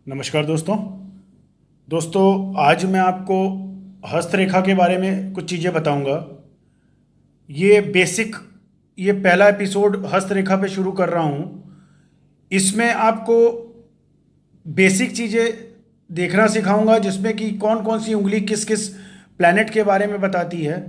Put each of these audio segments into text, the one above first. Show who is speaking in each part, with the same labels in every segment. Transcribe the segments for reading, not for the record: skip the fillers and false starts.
Speaker 1: नमस्कार दोस्तों। आज मैं आपको हस्तरेखा के बारे में कुछ चीज़ें बताऊंगा। ये बेसिक ये पहला एपिसोड हस्तरेखा पे शुरू कर रहा हूँ। इसमें आपको बेसिक चीज़ें देखना सिखाऊंगा, जिसमें कि कौन कौन सी उंगली किस किस प्लैनेट के बारे में बताती है।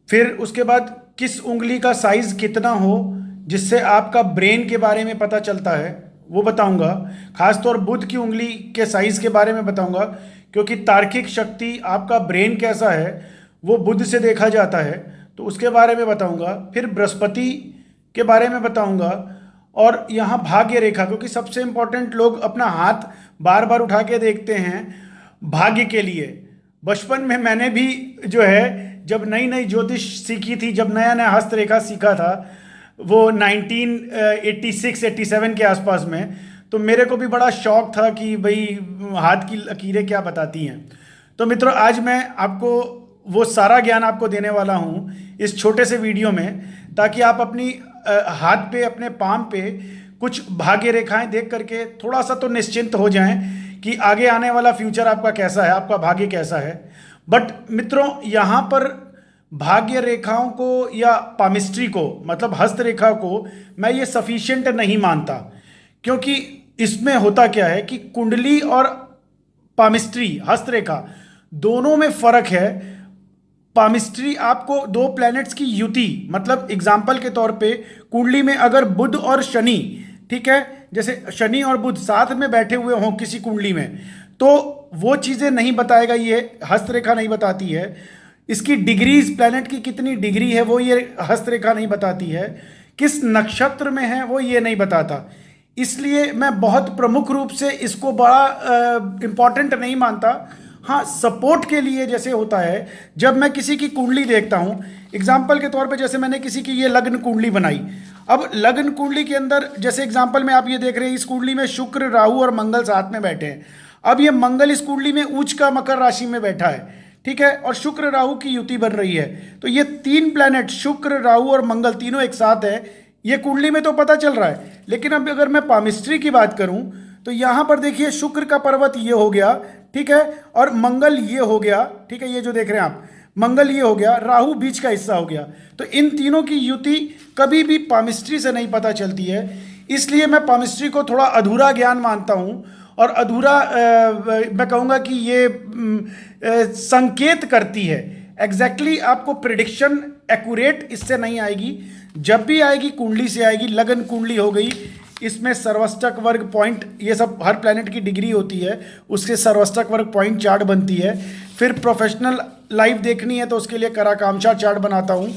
Speaker 1: फिर उसके बाद किस उंगली का साइज कितना हो जिससे आपका ब्रेन के बारे में पता चलता है, वो बताऊंगा। खासतौर बुध की उंगली के साइज के बारे में बताऊंगा, क्योंकि तार्किक शक्ति आपका ब्रेन कैसा है वो बुध से देखा जाता है, तो उसके बारे में बताऊंगा। फिर बृहस्पति के बारे में बताऊंगा। और यहाँ भाग्य रेखा, क्योंकि सबसे इंपॉर्टेंट, लोग अपना हाथ बार बार उठा के देखते हैं भाग्य के लिए। बचपन में मैंने भी जो है, जब नई नई ज्योतिष सीखी थी, जब नया नया हस्तरेखा सीखा था, वो 1986-87 के आसपास में, तो मेरे को भी बड़ा शौक था कि भाई हाथ की लकीरें क्या बताती हैं। तो मित्रों, आज मैं आपको वो सारा ज्ञान आपको देने वाला हूँ इस छोटे से वीडियो में, ताकि आप अपनी हाथ पे, अपने पाम पे कुछ भाग्य रेखाएं देख करके थोड़ा सा तो निश्चिंत हो जाएं कि आगे आने वाला फ्यूचर आपका कैसा है, आपका भाग्य कैसा है। बट मित्रों, यहाँ पर भाग्य रेखाओं को या पामिस्ट्री को, मतलब हस्तरेखा को, मैं ये सफिशिएंट नहीं मानता। क्योंकि इसमें होता क्या है कि कुंडली और पामिस्ट्री, हस्तरेखा, दोनों में फर्क है। पामिस्ट्री आपको दो प्लैनेट्स की युति, मतलब एग्जाम्पल के तौर पे कुंडली में अगर बुध और शनि, ठीक है, जैसे शनि और बुध साथ में बैठे हुए हों किसी कुंडली में, तो वो चीज़ें नहीं बताएगा, ये हस्तरेखा नहीं बताती है। इसकी डिग्रीज, प्लैनेट की कितनी डिग्री है वो ये हस्तरेखा नहीं बताती है। किस नक्षत्र में है वो ये नहीं बताता। इसलिए मैं बहुत प्रमुख रूप से इसको बड़ा इम्पॉर्टेंट नहीं मानता। हाँ, सपोर्ट के लिए जैसे होता है, जब मैं किसी की कुंडली देखता हूँ, एग्जाम्पल के तौर पे जैसे मैंने किसी की ये लग्न कुंडली बनाई। अब लग्न कुंडली के अंदर, जैसे एग्जाम्पल में आप ये देख रहे हैं, इस कुंडली में शुक्र, राहु और मंगल साथ में बैठे हैं। अब ये मंगल इस कुंडली में उच्च का मकर राशि में बैठा है, ठीक है, और शुक्र राहु की युति बन रही है। तो ये तीन प्लैनेट, शुक्र, राहु और मंगल, तीनों एक साथ है। ये कुंडली में तो पता चल रहा है, लेकिन अब अगर मैं पामिस्ट्री की बात करूं, तो यहां पर देखिए, शुक्र का पर्वत ये हो गया, ठीक है, और मंगल ये हो गया, ठीक है, ये जो देख रहे हैं आप, मंगल ये हो गया, राहु बीच का हिस्सा हो गया। तो इन तीनों की युति कभी भी पामिस्ट्री से नहीं पता चलती है। इसलिए मैं पामिस्ट्री को थोड़ा अधूरा ज्ञान मानता हूं, और अधूरा मैं कहूँगा कि ये संकेत करती है। एग्जैक्टली आपको प्रिडिक्शन एक्यूरेट इससे नहीं आएगी। जब भी आएगी कुंडली से आएगी। लगन कुंडली हो गई, इसमें सर्वष्टक वर्ग पॉइंट, ये सब हर प्लैनेट की डिग्री होती है, उसके सर्वष्टक वर्ग पॉइंट चार्ट बनती है। फिर प्रोफेशनल लाइफ देखनी है तो उसके लिए कराकामशा चार्ट बनाता हूँ।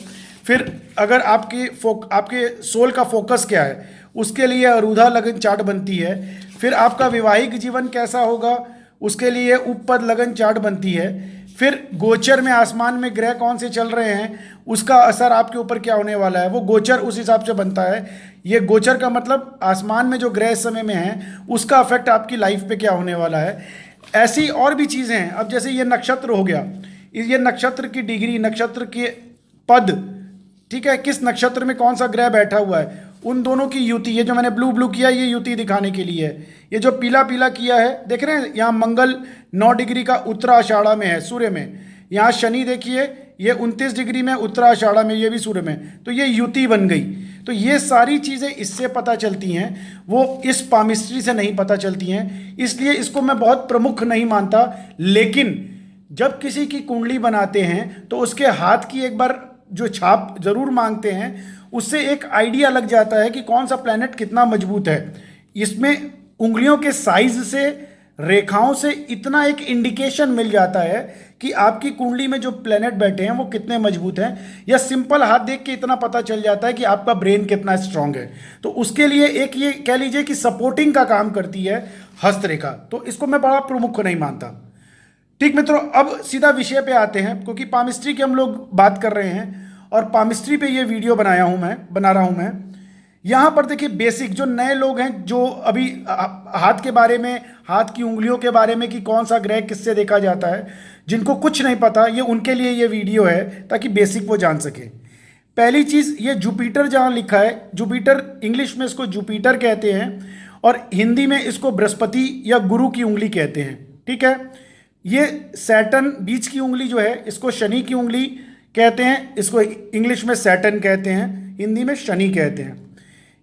Speaker 1: फिर अगर आपके सोल का फोकस क्या है, उसके लिए अरूधा लगन चार्ट बनती है। फिर आपका वैवाहिक जीवन कैसा होगा, उसके लिए उपपद लगन चार्ट बनती है। फिर गोचर में आसमान में ग्रह कौन से चल रहे हैं, उसका असर आपके ऊपर क्या होने वाला है, वो गोचर उस हिसाब से बनता है। ये गोचर का मतलब आसमान में जो ग्रह इस समय में हैं, उसका अफेक्ट आपकी लाइफ पे क्या होने वाला है। ऐसी और भी चीज़ें हैं। अब जैसे ये नक्षत्र हो गया, ये नक्षत्र की डिग्री, नक्षत्र के पद, ठीक है, किस नक्षत्र में कौन सा ग्रह बैठा हुआ है, उन दोनों की युति। ये जो मैंने ब्लू ब्लू किया, ये युति दिखाने के लिए है। ये जो पीला पीला किया है, देख रहे हैं, यहाँ मंगल 9 डिग्री का उत्तराषाढ़ा में है, सूर्य में। यहाँ शनि देखिए, ये 29 डिग्री में उत्तराषाढ़ा में, ये भी सूर्य में। तो ये युति बन गई। तो ये सारी चीज़ें इससे पता चलती हैं, वो इस पामिस्ट्री से नहीं पता चलती हैं। इसलिए इसको मैं बहुत प्रमुख नहीं मानता। लेकिन जब किसी की कुंडली बनाते हैं तो उसके हाथ की एक बार जो छाप जरूर मांगते हैं, उससे एक आइडिया लग जाता है कि कौन सा प्लैनेट कितना मजबूत है। इसमें उंगलियों के साइज से, रेखाओं से इतना एक इंडिकेशन मिल जाता है कि आपकी कुंडली में जो प्लैनेट बैठे हैं वो कितने मजबूत हैं। या सिंपल हाथ देख के इतना पता चल जाता है कि आपका ब्रेन कितना स्ट्रांग है। तो उसके लिए एक ये कह लीजिए कि सपोर्टिंग का काम करती है हस्तरेखा। तो इसको मैं बड़ा प्रमुख नहीं मानता। ठीक मित्रों, अब सीधा विषय पे आते हैं, क्योंकि पामिस्ट्री की हम लोग बात कर रहे हैं और पामिस्ट्री पे ये वीडियो बना रहा हूँ मैं। यहाँ पर देखिए, बेसिक जो नए लोग हैं, जो अभी हाथ के बारे में, हाथ की उंगलियों के बारे में कि कौन सा ग्रह किससे देखा जाता है, जिनको कुछ नहीं पता, ये उनके लिए ये वीडियो है, ताकि बेसिक वो जान सके। पहली चीज़, ये जुपिटर जहाँ लिखा है, जुपिटर इंग्लिश में इसको जुपिटर कहते हैं, और हिंदी में इसको बृहस्पति या गुरु की उंगली कहते हैं। ठीक है, ये सैटर्न बीच की उंगली जो है इसको शनि की उंगली कहते हैं, इसको इंग्लिश में सैटर्न कहते हैं, हिंदी में शनि कहते हैं।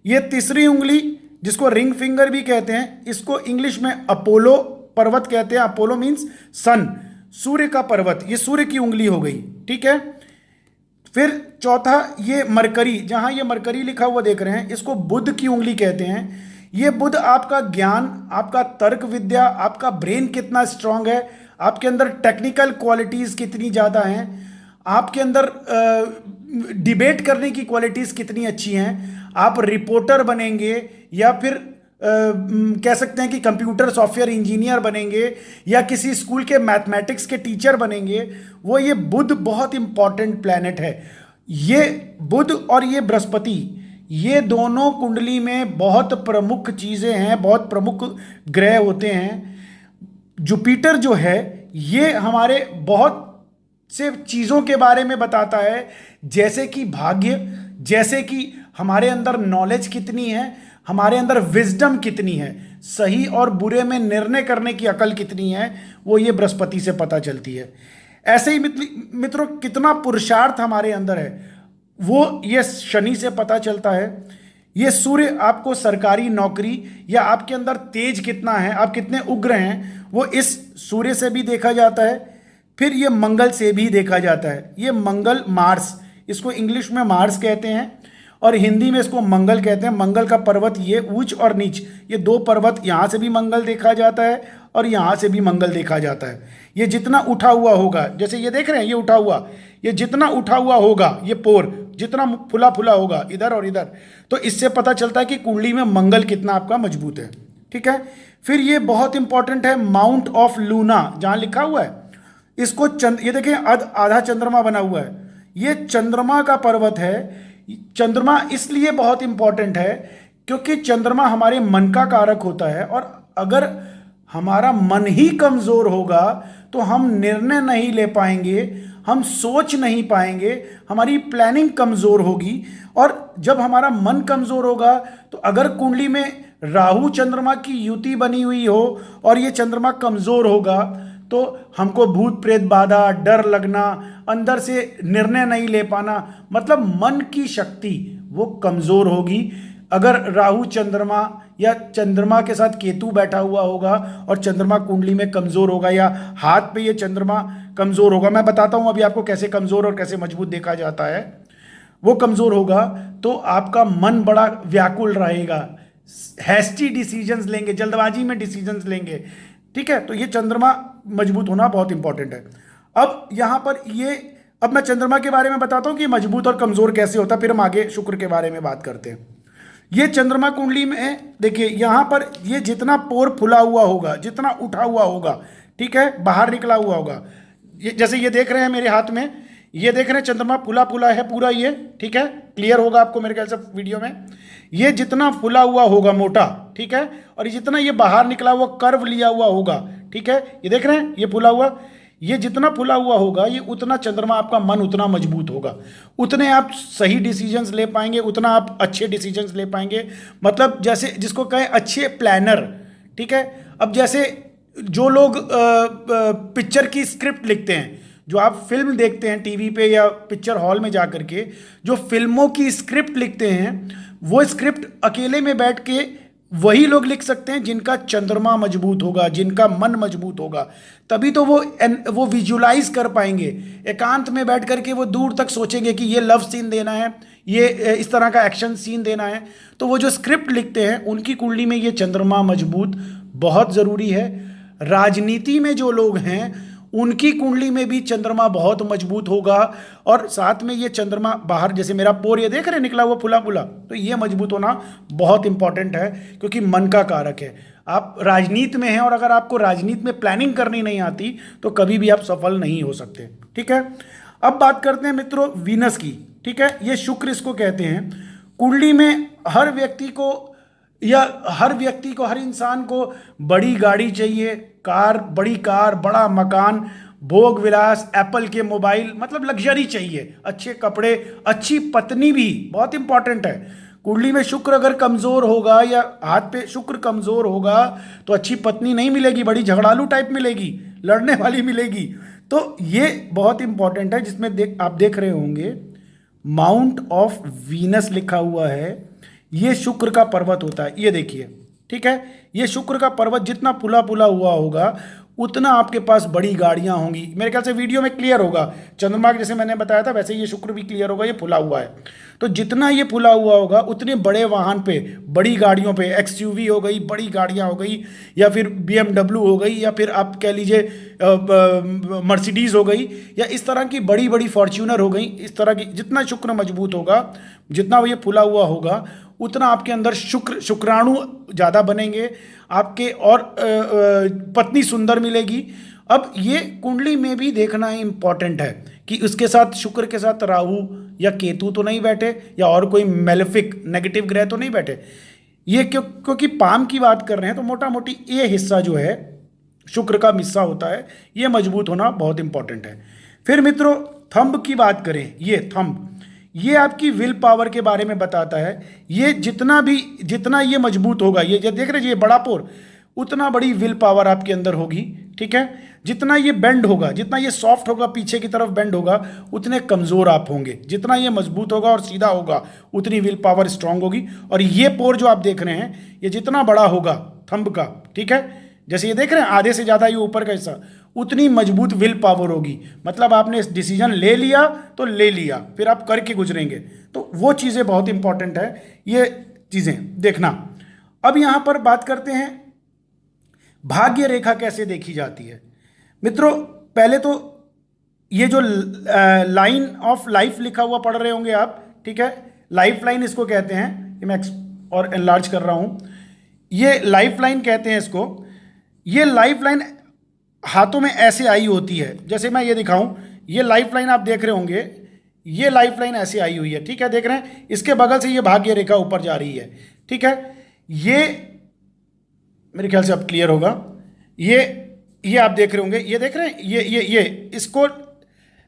Speaker 1: ये तीसरी उंगली जिसको रिंग फिंगर भी कहते हैं, इसको इंग्लिश में अपोलो पर्वत कहते हैं। अपोलो मीन्स सन, सूर्य का पर्वत, ये सूर्य की उंगली हो गई। ठीक है, फिर चौथा ये मरकरी, जहां ये मरकरी लिखा हुआ देख रहे हैं, इसको बुध की उंगली कहते हैं। ये बुध आपका ज्ञान, आपका तर्क विद्या, आपका ब्रेन कितना स्ट्रांग है, आपके अंदर टेक्निकल क्वालिटीज कितनी ज़्यादा हैं, आपके अंदर डिबेट करने की क्वालिटीज़ कितनी अच्छी हैं, आप रिपोर्टर बनेंगे या फिर कह सकते हैं कि कंप्यूटर सॉफ्टवेयर इंजीनियर बनेंगे या किसी स्कूल के मैथमेटिक्स के टीचर बनेंगे, वो ये बुध बहुत इंपॉर्टेंट प्लैनेट है। ये बुध और ये बृहस्पति, ये दोनों कुंडली में बहुत प्रमुख चीज़ें हैं, बहुत प्रमुख ग्रह होते हैं। जुपिटर जो है ये हमारे बहुत से चीज़ों के बारे में बताता है, जैसे कि भाग्य, जैसे कि हमारे अंदर नॉलेज कितनी है, हमारे अंदर विजडम कितनी है, सही और बुरे में निर्णय करने की अकल कितनी है, वो ये बृहस्पति से पता चलती है। ऐसे ही मित्रों कितना पुरुषार्थ हमारे अंदर है, वो ये शनि से पता चलता है। ये सूर्य आपको सरकारी नौकरी या आपके अंदर तेज कितना है, आप कितने उग्र हैं, वो इस सूर्य से भी देखा जाता है। फिर ये मंगल से भी देखा जाता है। ये मंगल, मार्स, इसको इंग्लिश में मार्स कहते हैं और हिंदी में इसको मंगल कहते हैं। मंगल का पर्वत ये ऊंच और नीच, ये दो पर्वत, यहाँ से भी मंगल देखा जाता है और यहाँ से भी मंगल देखा जाता है। ये जितना उठा हुआ होगा, जैसे ये देख रहे हैं ये उठा हुआ, ये जितना उठा हुआ होगा, ये पोर जितना फुला फुला होगा इधर और इधर, तो इससे पता चलता है कि कुंडली में मंगल कितना आपका मजबूत है। ठीक है, फिर ये बहुत इंपॉर्टेंट है माउंट ऑफ लूना, जहाँ लिखा हुआ है इसको ये देखें आधा चंद्रमा बना हुआ है, ये चंद्रमा का पर्वत है। चंद्रमा इसलिए बहुत इंपॉर्टेंट है क्योंकि चंद्रमा हमारे मन का कारक होता है, और अगर हमारा मन ही कमज़ोर होगा तो हम निर्णय नहीं ले पाएंगे, हम सोच नहीं पाएंगे, हमारी प्लानिंग कमज़ोर होगी। और जब हमारा मन कमज़ोर होगा तो अगर कुंडली में राहु चंद्रमा की युति बनी हुई हो और ये चंद्रमा कमज़ोर होगा तो हमको भूत प्रेत बाधा, डर लगना, अंदर से निर्णय नहीं ले पाना, मतलब मन की शक्ति वो कमज़ोर होगी। अगर राहु चंद्रमा या चंद्रमा के साथ केतु बैठा हुआ होगा और चंद्रमा कुंडली में कमज़ोर होगा या हाथ पे ये चंद्रमा कमज़ोर होगा, मैं बताता हूँ अभी आपको कैसे कमज़ोर और कैसे मजबूत देखा जाता है, वो कमज़ोर होगा तो आपका मन बड़ा व्याकुल रहेगा, हैस्टी डिसीजंस लेंगे, जल्दबाजी में डिसीजंस लेंगे। ठीक है, तो ये चंद्रमा मजबूत होना बहुत इंपॉर्टेंट है। अब यहाँ पर अब मैं चंद्रमा के बारे में बताता हूँ कि मजबूत और कमज़ोर कैसे होता है, फिर हम आगे शुक्र के बारे में बात करते हैं। ये चंद्रमा कुंडली में देखिए, यहाँ पर ये जितना पोर फुला हुआ होगा, जितना उठा हुआ होगा, ठीक है, बाहर निकला हुआ होगा, ये जैसे ये देख रहे हैं मेरे हाथ में, ये देख रहे हैं चंद्रमा फुला फुला है पूरा ये, ठीक है, क्लियर होगा आपको मेरे ख्याल से वीडियो में। ये जितना फुला हुआ होगा मोटा, ठीक है, और ये जितना ये बाहर निकला हुआ कर्व लिया हुआ होगा, ठीक है, ये देख रहे हैं ये फुला हुआ, ये जितना फुला हुआ होगा ये उतना चंद्रमा आपका मन उतना मजबूत होगा, उतने आप सही डिसीजंस ले पाएंगे, उतना आप अच्छे डिसीजंस ले पाएंगे। मतलब जैसे जिसको कहें अच्छे प्लानर। ठीक है, अब जैसे जो लोग पिक्चर की स्क्रिप्ट लिखते हैं, जो आप फिल्म देखते हैं टीवी पे या पिक्चर हॉल में जा कर के, जो फिल्मों की स्क्रिप्ट लिखते हैं, वो स्क्रिप्ट अकेले में बैठ के वही लोग लिख सकते हैं जिनका चंद्रमा मजबूत होगा, जिनका मन मजबूत होगा, तभी तो वो विजुलाइज कर पाएंगे। एकांत में बैठ कर के वो दूर तक सोचेंगे कि ये लव सीन देना है, ये इस तरह का एक्शन सीन देना है, तो वो जो स्क्रिप्ट लिखते हैं उनकी कुंडली में ये चंद्रमा मजबूत बहुत ज़रूरी है। राजनीति में जो लोग हैं उनकी कुंडली में भी चंद्रमा बहुत मजबूत होगा, और साथ में ये चंद्रमा बाहर, जैसे मेरा पोर ये देख रहे हैं निकला हुआ फुला फुला, तो ये मजबूत होना बहुत इंपॉर्टेंट है क्योंकि मन का कारक है। आप राजनीति में हैं और अगर आपको राजनीति में प्लानिंग करनी नहीं आती तो कभी भी आप सफल नहीं हो सकते। ठीक है, अब बात करते हैं मित्रों वीनस की। ठीक है, ये शुक्र इसको कहते हैं। कुंडली में हर व्यक्ति को हर इंसान को बड़ी गाड़ी चाहिए, बड़ी कार, बड़ा मकान, भोग विलास, एप्पल के मोबाइल, मतलब लग्जरी चाहिए, अच्छे कपड़े, अच्छी पत्नी भी बहुत इंपॉर्टेंट है। कुंडली में शुक्र अगर कमजोर होगा या हाथ पे शुक्र कमजोर होगा तो अच्छी पत्नी नहीं मिलेगी, बड़ी झगड़ालू टाइप मिलेगी, लड़ने वाली मिलेगी। तो ये बहुत इंपॉर्टेंट है, जिसमें आप देख रहे होंगे माउंट ऑफ वीनस लिखा हुआ है। ये शुक्र का पर्वत होता है, ये देखिए, ठीक है। ये शुक्र का पर्वत जितना फुला फुला हुआ होगा उतना आपके पास बड़ी गाड़ियां होंगी। मेरे ख्याल से वीडियो में क्लियर होगा, चंद्रमा जैसे मैंने बताया था वैसे ये शुक्र भी क्लियर होगा, ये फुला हुआ है। तो जितना ये फुला हुआ होगा उतने बड़े वाहन पे, बड़ी गाड़ियों पे, एक्सयूवी हो गई, बड़ी गाड़ियां हो गई, या फिर BMW हो गई, या फिर आप कह लीजिए मर्सिडीज हो गई, या इस तरह की बड़ी बड़ी फॉर्च्यूनर हो गई। इस तरह की जितना शुक्र मजबूत होगा, जितना ये फुला हुआ होगा, उतना आपके अंदर शुक्राणु ज़्यादा बनेंगे आपके, और पत्नी सुंदर मिलेगी। अब ये कुंडली में भी देखना इंपॉर्टेंट है कि उसके साथ शुक्र के साथ राहु या केतु तो नहीं बैठे, या और कोई मेलेफिक नेगेटिव ग्रह तो नहीं बैठे। ये क्योंकि पाम की बात कर रहे हैं तो मोटा मोटी ये हिस्सा जो है शुक्र का हिस्सा होता है, ये मजबूत होना बहुत इंपॉर्टेंट है। फिर मित्रों थंब की बात करें, ये थंब, ये आपकी विल पावर के बारे में बताता है। ये जितना ये मजबूत होगा, ये देख रहे हैं, ये बड़ा पोर, उतना बड़ी विल पावर आपके अंदर होगी, ठीक है। जितना ये बेंड होगा, जितना ये सॉफ्ट होगा, पीछे की तरफ बेंड होगा, उतने कमज़ोर आप होंगे। जितना ये मजबूत होगा और सीधा होगा उतनी विल पावर स्ट्रांग होगी। और ये पोर जो आप देख रहे हैं, ये जितना बड़ा होगा थंब का, ठीक है, जैसे ये देख रहे हैं आधे से ज़्यादा ये ऊपर का हिस्सा, उतनी मजबूत विल पावर होगी। मतलब आपने डिसीजन ले लिया तो ले लिया, फिर आप करके गुजरेंगे। तो वो चीज़ें बहुत इंपॉर्टेंट है, ये चीज़ें देखना। अब यहाँ पर बात करते हैं भाग्य रेखा कैसे देखी जाती है। मित्रों पहले तो ये जो लाइन ऑफ लाइफ लिखा हुआ पढ़ रहे होंगे आप, ठीक है, लाइफ लाइन इसको कहते हैं। ये मैं और एनलार्ज कर रहा हूँ, ये लाइफ लाइन कहते हैं इसको। ये लाइफ लाइन हाथों में ऐसे आई होती है, जैसे मैं ये दिखाऊं, ये लाइफ लाइन आप देख रहे होंगे, ये लाइफ लाइन ऐसे आई हुई है, ठीक है, देख रहे हैं। इसके बगल से ये भाग्य रेखा ऊपर जा रही है, ठीक है। ये मेरे ख्याल से अब क्लियर होगा। ये आप देख रहे होंगे, ये देख रहे हैं, ये इसको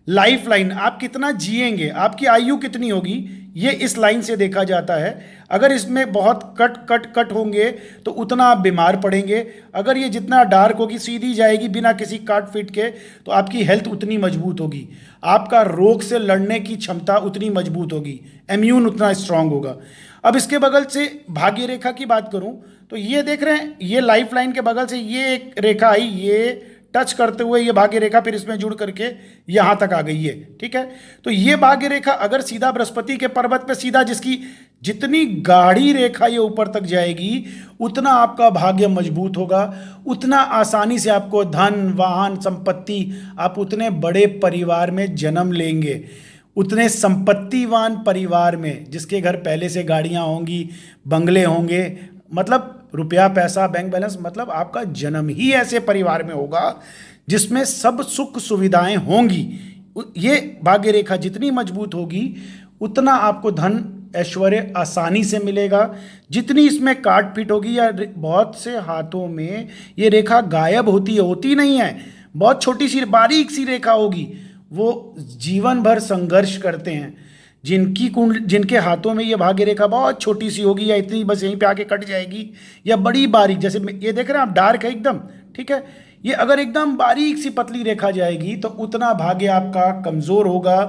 Speaker 1: लाइफ लाइन, आप कितना जिएंगे, आपकी आयु कितनी होगी, ये इस लाइन से देखा जाता है। अगर इसमें बहुत कट होंगे तो उतना आप बीमार पड़ेंगे। अगर ये जितना डार्क होगी, सीधी जाएगी बिना किसी काट फिट के, तो आपकी हेल्थ उतनी मजबूत होगी, आपका रोग से लड़ने की क्षमता उतनी मजबूत होगी, इम्यून उतना स्ट्रांग होगा। अब इसके बगल से भाग्य रेखा की बात करूं तो ये देख रहे हैं, ये लाइफ लाइन के बगल से ये एक रेखा आई, ये टच करते हुए ये भाग्य रेखा फिर इसमें जुड़ करके यहाँ तक आ गई है, ठीक है। तो ये भाग्य रेखा अगर सीधा बृहस्पति के पर्वत पे सीधा, जिसकी जितनी गाढ़ी रेखा ये ऊपर तक जाएगी, उतना आपका भाग्य मजबूत होगा, उतना आसानी से आपको धन, वाहन, संपत्ति, आप उतने बड़े परिवार में जन्म लेंगे, उतने संपत्तिवान परिवार में, जिसके घर पहले से गाड़ियाँ होंगी, बंगले होंगे, मतलब रुपया पैसा बैंक बैलेंस, मतलब आपका जन्म ही ऐसे परिवार में होगा जिसमें सब सुख सुविधाएं होंगी। ये भाग्य रेखा जितनी मजबूत होगी उतना आपको धन ऐश्वर्य आसानी से मिलेगा। जितनी इसमें काट पीट होगी, या बहुत से हाथों में ये रेखा गायब होती नहीं है, बहुत छोटी सी बारीक सी रेखा होगी, वो जीवन भर संघर्ष करते हैं। जिनके हाथों में ये भाग्य रेखा बहुत छोटी सी होगी, या इतनी बस यहीं पे आके कट जाएगी, या बड़ी बारीक, जैसे ये देख रहे हैं आप, डार्क है एकदम, ठीक है, ये अगर एकदम बारीक सी पतली रेखा जाएगी तो उतना भाग्य आपका कमज़ोर होगा,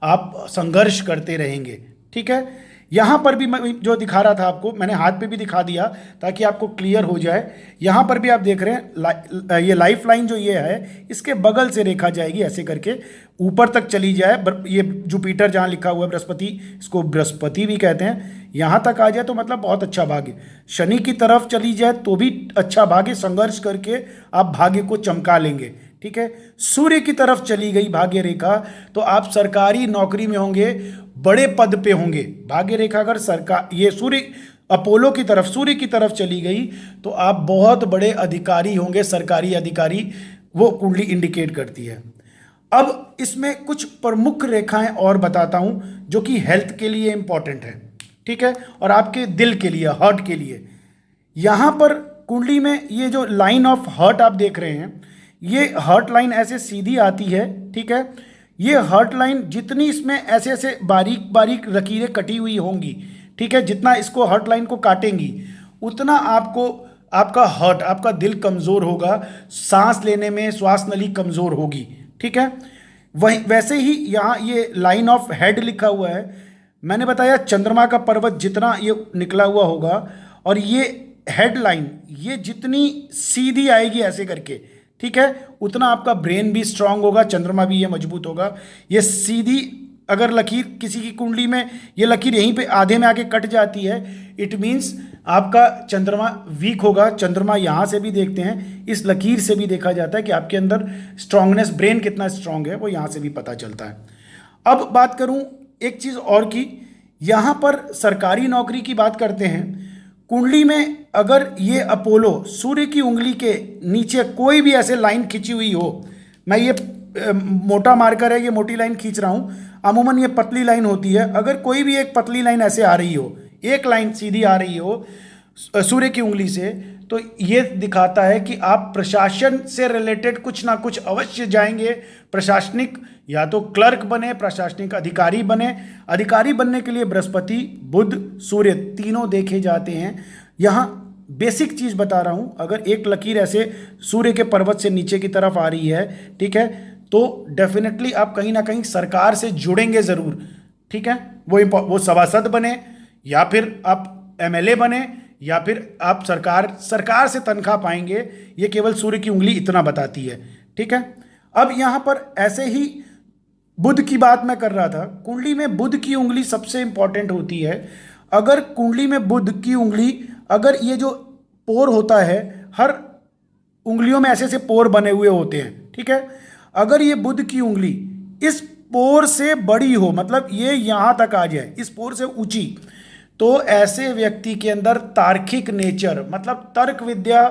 Speaker 1: आप संघर्ष करते रहेंगे, ठीक है। यहाँ पर भी मैं जो दिखा रहा था आपको, मैंने हाथ पे भी दिखा दिया ताकि आपको क्लियर हो जाए। यहाँ पर भी आप देख रहे हैं ये लाइफ लाइन जो ये है, इसके बगल से रेखा जाएगी ऐसे करके ऊपर तक चली जाए। ये जुपिटर जहाँ लिखा हुआ है बृहस्पति, इसको बृहस्पति भी कहते हैं, यहाँ तक आ जाए तो मतलब बहुत अच्छा भाग्य। शनि की तरफ चली जाए तो भी अच्छा भाग्य, संघर्ष करके आप भाग्य को चमका लेंगे, ठीक है। सूर्य की तरफ चली गई भाग्य रेखा तो आप सरकारी नौकरी में होंगे, बड़े पद पे होंगे। भाग्य रेखा अगर ये सूर्य अपोलो की तरफ, सूर्य की तरफ चली गई तो आप बहुत बड़े अधिकारी होंगे, सरकारी अधिकारी, वो कुंडली इंडिकेट करती है। अब इसमें कुछ प्रमुख रेखाएं और बताता हूं जो कि हेल्थ के लिए इंपॉर्टेंट है, ठीक है, और आपके दिल के लिए, हार्ट के लिए। यहां पर कुंडली में ये जो लाइन ऑफ हार्ट आप देख रहे हैं, ये हार्ट लाइन ऐसे सीधी आती है, ठीक है। ये हार्ट लाइन जितनी इसमें ऐसे ऐसे बारीक बारीक लकीरें कटी हुई होंगी, ठीक है, जितना इसको हर्ट लाइन को काटेंगी उतना आपको आपका दिल कमज़ोर होगा, सांस लेने में श्वास नली कमज़ोर होगी, ठीक है। वही वैसे ही यहाँ ये लाइन ऑफ हेड लिखा हुआ है, मैंने बताया चंद्रमा का पर्वत जितना ये निकला हुआ होगा और ये हेड लाइन ये जितनी सीधी आएगी ऐसे करके, ठीक है, उतना आपका ब्रेन भी स्ट्रांग होगा, चंद्रमा भी ये मजबूत होगा। ये सीधी अगर लकीर किसी की कुंडली में ये लकीर यहीं पे आधे में आके कट जाती है, इट मीन्स आपका चंद्रमा वीक होगा। चंद्रमा यहाँ से भी देखते हैं, इस लकीर से भी देखा जाता है कि आपके अंदर स्ट्रांगनेस, ब्रेन कितना स्ट्रांग है, वो यहाँ से भी पता चलता है। अब बात करूँ एक चीज़ और की, यहाँ पर सरकारी नौकरी की बात करते हैं। कुंडली में अगर ये अपोलो सूर्य की उंगली के नीचे कोई भी ऐसे लाइन खिंची हुई हो, मैं ये मोटा मार्कर है, ये मोटी लाइन खींच रहा हूँ, अमूमन ये पतली लाइन होती है, अगर कोई भी एक पतली लाइन ऐसे आ रही हो, एक लाइन सीधी आ रही हो सूर्य की उंगली से, तो ये दिखाता है कि आप प्रशासन से रिलेटेड कुछ ना कुछ अवश्य जाएंगे। प्रशासनिक या तो क्लर्क बने, प्रशासनिक अधिकारी बने। अधिकारी बनने के लिए बृहस्पति, बुध, सूर्य तीनों देखे जाते हैं। यहाँ बेसिक चीज़ बता रहा हूँ, अगर एक लकीर ऐसे सूर्य के पर्वत से नीचे की तरफ आ रही है, ठीक है, तो डेफिनेटली आप कहीं ना कहीं सरकार से जुड़ेंगे ज़रूर, ठीक है। वो सभासद बने या फिर आप एमएलए बने या फिर आप सरकार से तनख्वाह पाएंगे। ये केवल सूर्य की उंगली इतना बताती है, ठीक है। अब यहाँ पर ऐसे ही बुध की बात मैं कर रहा था, कुंडली में बुध की उंगली सबसे इंपॉर्टेंट होती है। अगर कुंडली में बुध की उंगली, अगर ये जो पोर होता है, हर उंगलियों में ऐसे ऐसे पोर बने हुए होते हैं, ठीक है, अगर ये बुध की उंगली इस पोर से बड़ी हो, मतलब ये यहाँ तक आ जाए, इस पोर से ऊंची, तो ऐसे व्यक्ति के अंदर तार्किक नेचर, मतलब तर्क विद्या,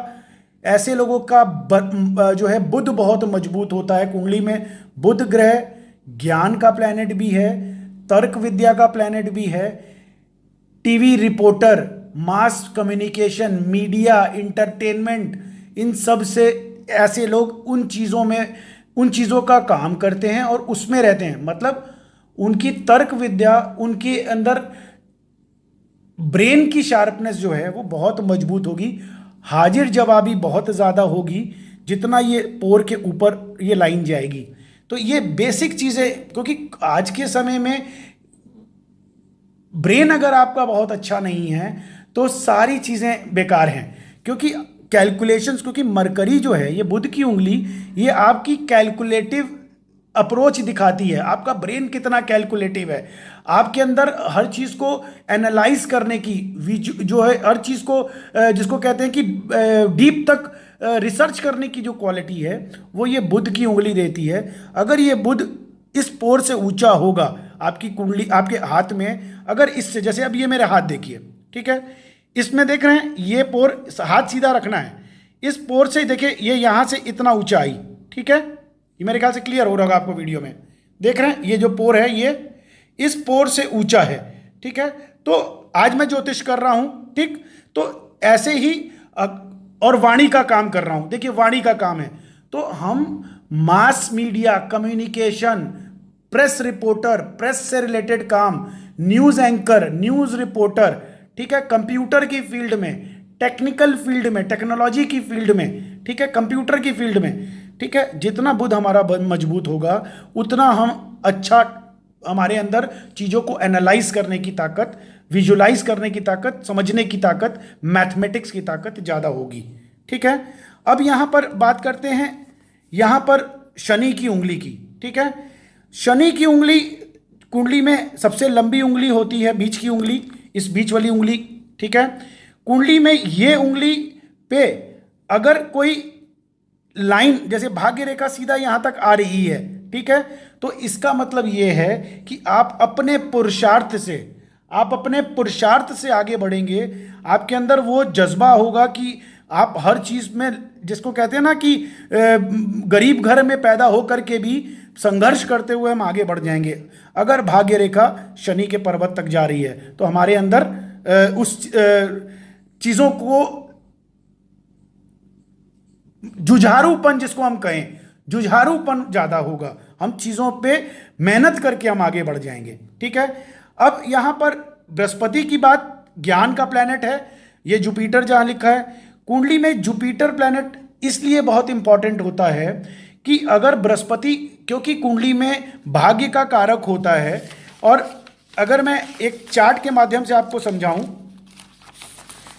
Speaker 1: ऐसे लोगों का जो है बुध बहुत मजबूत होता है। कुंडली में बुध ग्रह ज्ञान का प्लैनेट भी है, तर्क विद्या का प्लैनेट भी है, TV reporter, mass communication, media, entertainment, इन सब से ऐसे लोग उन चीज़ों का काम करते हैं और उसमें रहते हैं। मतलब उनकी तर्क विद्या, उनके अंदर ब्रेन की शार्पनेस जो है वो बहुत मजबूत होगी, हाजिर जवाबी बहुत ज़्यादा होगी जितना ये पोर के ऊपर ये लाइन जाएगी। तो ये बेसिक चीज़ें, क्योंकि आज के समय में ब्रेन अगर आपका बहुत अच्छा नहीं है तो सारी चीज़ें बेकार हैं, क्योंकि कैलकुलेशंस, क्योंकि मरकरी जो है ये बुध की उंगली, ये आपकी कैलकुलेटिव अप्रोच दिखाती है। आपका ब्रेन कितना कैलकुलेटिव है, आपके अंदर हर चीज़ को एनालाइज करने की जो है, हर चीज़ को जिसको कहते हैं कि डीप तक रिसर्च करने की जो क्वालिटी है वो ये बुध की उंगली देती है। अगर ये बुध इस पोर से ऊंचा होगा आपकी कुंडली, आपके हाथ में, अगर इससे, जैसे अब ये मेरे हाथ देखिए, ठीक है, इसमें देख रहे हैं ये पोर, हाथ सीधा रखना है, इस पोर से देखिए ये यहाँ से इतना ऊंचा आई, ठीक है, ये मेरे ख्याल से क्लियर हो रहा होगा आपको वीडियो में, देख रहे हैं ये जो पोर है ये इस पोर से ऊंचा है, ठीक है। तो आज मैं ज्योतिष कर रहा हूं, ठीक, तो ऐसे ही और वाणी का काम कर रहा हूं, देखिए वाणी का काम है, तो हम mass media, communication, press reporter, press से रिलेटेड काम, न्यूज़ एंकर, न्यूज़ रिपोर्टर, ठीक है, कंप्यूटर की फील्ड में, टेक्निकल फील्ड में, टेक्नोलॉजी की फील्ड में, ठीक है, कंप्यूटर की फील्ड में, ठीक है, जितना बुध हमारा मजबूत होगा उतना हम अच्छा, हमारे अंदर चीज़ों को एनालाइज करने की ताकत, विजुलाइज करने की ताकत, समझने की ताकत, मैथमेटिक्स की ताकत ज़्यादा होगी, ठीक है। अब यहाँ पर बात करते हैं यहाँ पर शनि की उंगली की, ठीक है। शनि की उंगली कुंडली में सबसे लंबी उंगली होती है, बीच की उंगली, इस बीच वाली उंगली, ठीक है। कुंडली में ये उंगली पे अगर कोई लाइन, जैसे भाग्य रेखा सीधा यहाँ तक आ रही है, ठीक है, तो इसका मतलब ये है कि आप अपने पुरुषार्थ से आगे बढ़ेंगे। आपके अंदर वो जज्बा होगा कि आप हर चीज़ में, जिसको कहते हैं ना कि गरीब घर में पैदा होकर के भी संघर्ष करते हुए हम आगे बढ़ जाएंगे। अगर भाग्य रेखा शनि के पर्वत तक जा रही है तो हमारे अंदर उस चीज़ों को, जुझारूपन जिसको हम कहें, जुझारूपन ज़्यादा होगा, हम चीज़ों पे मेहनत करके हम आगे बढ़ जाएंगे, ठीक है। अब यहाँ पर बृहस्पति की बात ज्ञान का प्लैनेट है, ये जुपिटर जहाँ लिखा है कुंडली में, जुपिटर प्लैनेट इसलिए बहुत इंपॉर्टेंट होता है कि अगर बृहस्पति, क्योंकि कुंडली में भाग्य का कारक होता है, और अगर मैं एक चार्ट के माध्यम से आपको समझाऊं,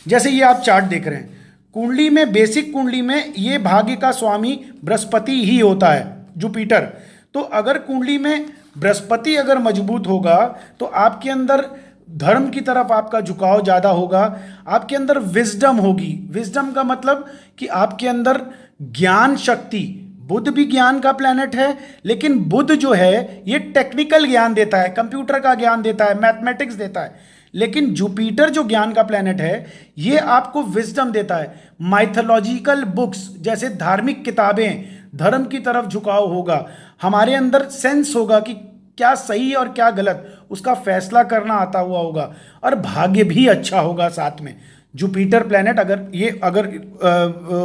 Speaker 1: जैसे ये आप चार्ट देख रहे हैं, कुंडली में, बेसिक कुंडली में ये भाग्य का स्वामी बृहस्पति ही होता है, जुपिटर। तो अगर कुंडली में बृहस्पति अगर मजबूत होगा तो आपके अंदर धर्म की तरफ आपका झुकाव ज़्यादा होगा, आपके अंदर विजडम होगी। विजडम का मतलब कि आपके अंदर ज्ञान शक्ति, बुध भी ज्ञान का प्लैनेट है, लेकिन बुध जो है ये टेक्निकल ज्ञान देता है, कंप्यूटर का ज्ञान देता है, मैथमेटिक्स देता है, लेकिन जुपिटर जो ज्ञान का प्लैनेट है ये आपको विजडम देता है। माइथोलॉजिकल बुक्स जैसे धार्मिक किताबें, धर्म की तरफ झुकाव होगा, हमारे अंदर सेंस होगा कि क्या सही और क्या गलत, उसका फैसला करना आता हुआ होगा, और भाग्य भी अच्छा होगा साथ में। जुपिटर प्लैनेट अगर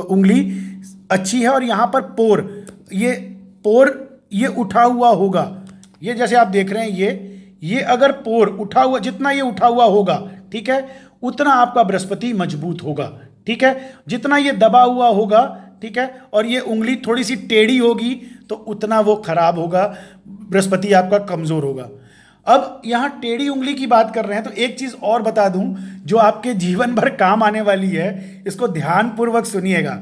Speaker 1: उंगली अच्छी है और यहाँ पर पोर ये उठा हुआ होगा, ये जैसे आप देख रहे हैं, ये अगर पोर उठा हुआ, जितना ये उठा हुआ होगा, ठीक है, उतना आपका बृहस्पति मजबूत होगा, ठीक है। जितना ये दबा हुआ होगा, ठीक है, और ये उंगली थोड़ी सी टेढ़ी होगी तो उतना वो खराब होगा, बृहस्पति आपका कमजोर होगा। अब यहाँ टेढ़ी उंगली की बात कर रहे हैं तो एक चीज और बता दूं जो आपके जीवन भर काम आने वाली है, इसको ध्यानपूर्वक सुनिएगा।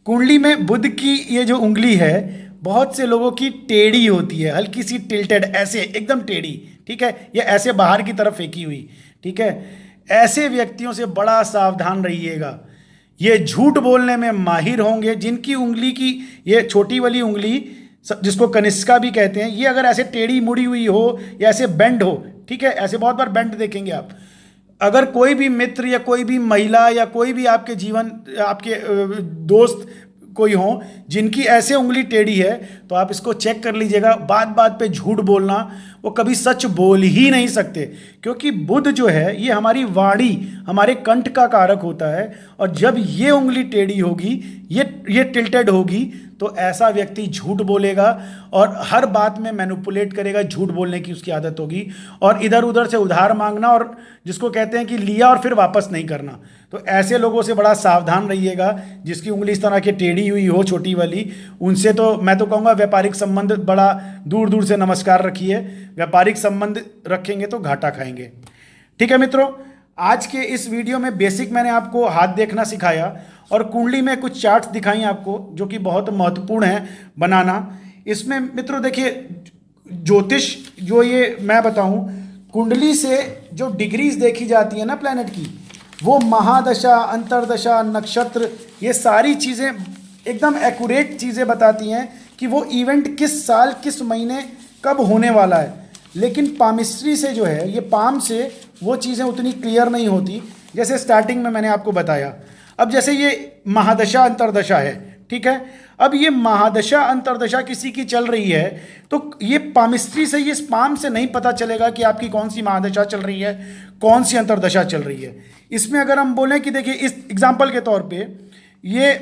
Speaker 1: कुंडली में बुध की ये जो उंगली है, बहुत से लोगों की टेढ़ी होती है, हल्की सी टिल्टेड, ऐसे एकदम टेढ़ी, ठीक है, ये ऐसे बाहर की तरफ फेंकी हुई, ठीक है। ऐसे व्यक्तियों से बड़ा सावधान रहिएगा, ये झूठ बोलने में माहिर होंगे। जिनकी उंगली की ये छोटी वाली उंगली, जिसको कनिष्का भी कहते हैं, ये अगर ऐसे टेढ़ी मुड़ी हुई हो या ऐसे बेंड हो, ठीक है, ऐसे बहुत बार बेंड देखेंगे आप। अगर कोई भी मित्र या कोई भी महिला या कोई भी आपके दोस्त कोई हो जिनकी ऐसे उंगली टेढ़ी है, तो आप इसको चेक कर लीजिएगा। बात बात पे झूठ बोलना, वो कभी सच बोल ही नहीं सकते, क्योंकि बुध जो है ये हमारी वाणी, हमारे कंठ का कारक होता है, और जब ये उंगली टेढ़ी होगी, ये टिल्टेड होगी, तो ऐसा व्यक्ति झूठ बोलेगा और हर बात में मैनिपुलेट करेगा, झूठ बोलने की उसकी आदत होगी, और इधर उधर से उधार मांगना, और जिसको कहते हैं कि लिया और फिर वापस नहीं करना। तो ऐसे लोगों से बड़ा सावधान रहिएगा, जिसकी उंगली इस तरह की टेढ़ी हुई हो, छोटी वाली, उनसे तो मैं तो कहूँगा व्यापारिक संबंध बड़ा दूर दूर से नमस्कार रखिए। व्यापारिक संबंध रखेंगे तो घाटा खाएंगे। ठीक है मित्रों, आज के इस वीडियो में बेसिक मैंने आपको हाथ देखना सिखाया और कुंडली में कुछ चार्ट्स दिखाई आपको, जो कि बहुत महत्वपूर्ण है बनाना। इसमें मित्रों देखिए, ज्योतिष जो ये मैं बताऊं, कुंडली से जो डिग्रीज देखी जाती है ना प्लैनेट की, वो महादशा, अंतरदशा, नक्षत्र, ये सारी चीज़ें एकदम एक्यूरेट चीज़ें बताती हैं कि वो इवेंट किस साल किस महीने कब होने वाला है। लेकिन पामिस्ट्री से जो है, ये पाम से वो चीज़ें उतनी क्लियर नहीं होती, जैसे स्टार्टिंग में मैंने आपको बताया। अब जैसे ये महादशा अंतरदशा है, ठीक है, अब ये महादशा अंतरदशा किसी की चल रही है, तो ये पामिस्ट्री से, ये पाम से नहीं पता चलेगा कि आपकी कौन सी महादशा चल रही है, कौन सी अंतरदशा चल रही है। इसमें अगर हम बोलें कि देखिए, इस एग्जाम्पल के तौर पे ये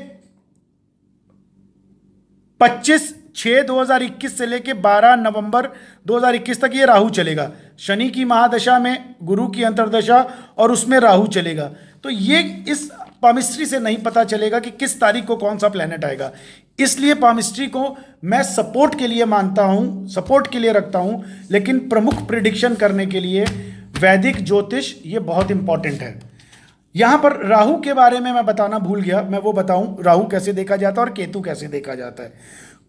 Speaker 1: 25/6/2021 से लेके 12 नवंबर 2021 तक ये राहु चलेगा। शनि की महादशा में गुरु की अंतरदशा और उसमें राहु चलेगा। तो ये इस पामिस्ट्री से नहीं पता चलेगा कि किस तारीख को कौन सा प्लैनेट आएगा। इसलिए पामिस्ट्री को मैं सपोर्ट के लिए मानता हूँ, सपोर्ट के लिए रखता हूँ, लेकिन प्रमुख प्रिडिक्शन करने के लिए वैदिक ज्योतिष ये बहुत इंपॉर्टेंट है। यहाँ पर राहु के बारे में मैं बताना भूल गया, मैं वो बताऊं राहु कैसे देखा जाता है और केतु कैसे देखा जाता है।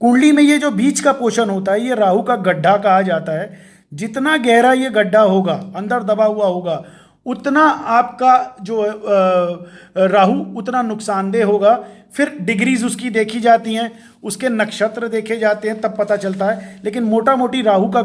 Speaker 1: कुंडली में ये जो बीच का पोर्शन होता है, ये राहु का गड्ढा कहा जाता है। जितना गहरा ये गड्ढा होगा, अंदर दबा हुआ होगा, उतना आपका जो राहु उतना नुकसानदेह होगा। फिर डिग्रीज उसकी देखी जाती हैं, उसके नक्षत्र देखे जाते हैं, तब पता चलता है। लेकिन मोटा मोटी राहु का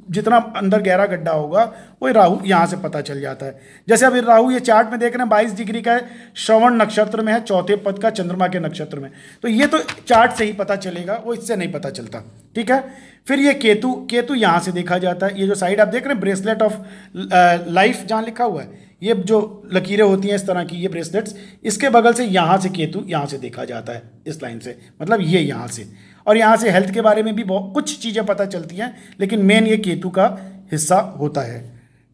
Speaker 1: जितना अंदर गहरा गड्ढा होगा, वो राहु यहाँ से पता चल जाता है। जैसे अभी राहु ये चार्ट में देख रहे हैं 22 डिग्री का है, श्रवण नक्षत्र में है, चौथे पद का, चंद्रमा के नक्षत्र में। तो ये तो चार्ट से ही पता चलेगा, वो इससे नहीं पता चलता। ठीक है, फिर ये केतु यहाँ से देखा जाता है। ये जो साइड आप देख रहे हैं, ब्रेसलेट ऑफ लाइफ जहाँ लिखा हुआ है, ये जो लकीरें होती हैं इस तरह की, ये ब्रेसलेट्स, इसके बगल से यहाँ से केतु यहाँ से देखा जाता है, इस लाइन से, मतलब ये यहाँ से। और यहाँ से हेल्थ के बारे में भी बहुत कुछ चीज़ें पता चलती हैं, लेकिन मेन ये केतु का हिस्सा होता है।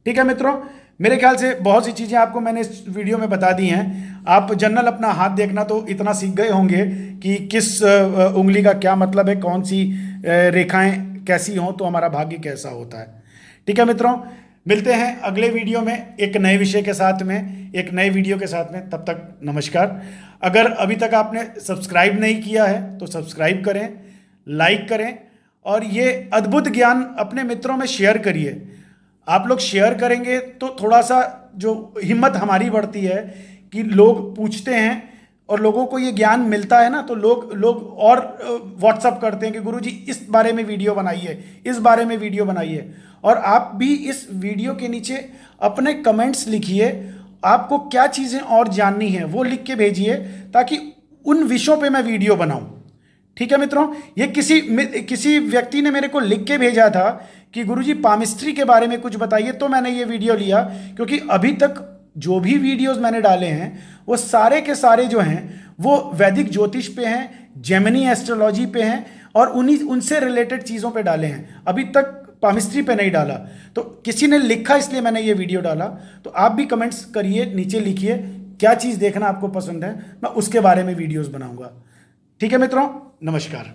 Speaker 1: ठीक है मित्रों, मेरे ख्याल से बहुत सी चीज़ें आपको मैंने इस वीडियो में बता दी हैं। आप जनरल अपना हाथ देखना तो इतना सीख गए होंगे कि किस उंगली का क्या मतलब है, कौन सी रेखाएं कैसी हों तो हमारा भाग्य कैसा होता है। ठीक है मित्रों, मिलते हैं अगले वीडियो में एक नए विषय के साथ में, एक नए वीडियो के साथ में। तब तक नमस्कार। अगर अभी तक आपने सब्सक्राइब नहीं किया है तो सब्सक्राइब करें, लाइक करें और ये अद्भुत ज्ञान अपने मित्रों में शेयर करिए। आप लोग शेयर करेंगे तो थोड़ा सा जो हिम्मत हमारी बढ़ती है कि लोग पूछते हैं और लोगों को ये ज्ञान मिलता है ना, तो लोग और व्हाट्सअप करते हैं कि गुरुजी इस बारे में वीडियो बनाइए, इस बारे में वीडियो बनाइए। और आप भी इस वीडियो के नीचे अपने कमेंट्स लिखिए, आपको क्या चीज़ें और जाननी है वो लिख के भेजिए ताकि उन विषयों पे मैं वीडियो बनाऊं। ठीक है मित्रों, ये किसी व्यक्ति ने मेरे को लिख के भेजा था कि गुरुजी पामिस्ट्री के बारे में कुछ बताइए, तो मैंने ये वीडियो लिया। क्योंकि अभी तक जो भी वीडियोस मैंने डाले हैं वो सारे के सारे जो हैं वो वैदिक ज्योतिष पे हैं, जेमिनी एस्ट्रोलॉजी पे हैं और उनसे रिलेटेड चीज़ों पे डाले हैं। अभी तक पामिस्ट्री पे नहीं डाला। तो किसी ने लिखा इसलिए मैंने ये वीडियो डाला। तो आप भी कमेंट्स करिए, नीचे लिखिए क्या चीज़ देखना आपको पसंद है, मैं उसके बारे में वीडियोज़ बनाऊँगा। ठीक है मित्रों, नमस्कार।